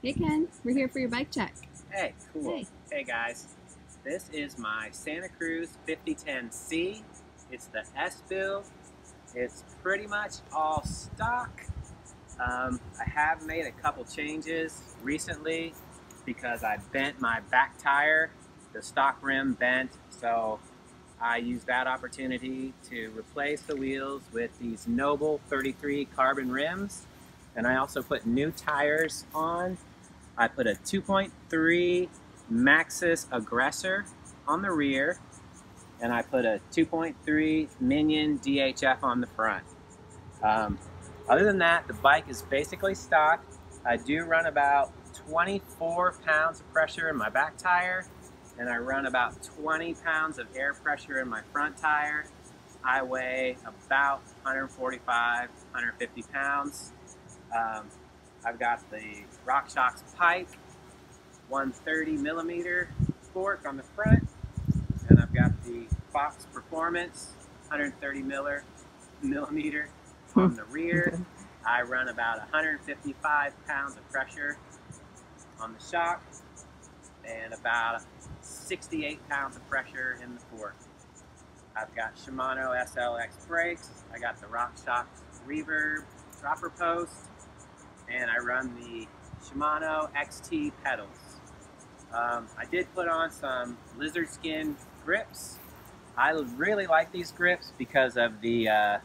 Hey Ken, we're here for your bike check. Hey, cool. Hey. Hey guys, this is my Santa Cruz 5010C. It's the S build. It's pretty much all stock. I have made a couple changes recently because I bent my back tire. The stock rim bent, so I used that opportunity to replace the wheels with these Noble 33 carbon rims, and I also put new tires on. I put a 2.3 Maxxis Aggressor on the rear, and I put a 2.3 Minion DHF on the front. Other than that, the bike is basically stock. I do run about 24 pounds of pressure in my back tire, and I run about 20 pounds of air pressure in my front tire. I weigh about 145, 150 pounds. I've got the RockShox Pike 130 millimeter fork on the front, and I've got the Fox Performance 130 millimeter on the rear. I run about 155 pounds of pressure on the shock and about 68 pounds of pressure in the fork. I've got Shimano SLX brakes. I got the RockShox Reverb dropper post, and I run the Shimano XT pedals. I did put on some lizard skin grips. I really like these grips because of the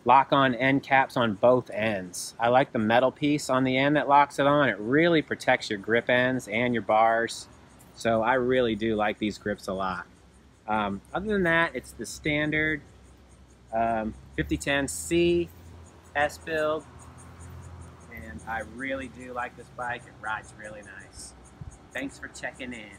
lock-on end caps on both ends. I like the metal piece on the end that locks it on. It really protects your grip ends and your bars. So I really do like these grips a lot. Other than that, it's the standard 5010C S build. And I really do like this bike. It rides really nice. Thanks for checking in.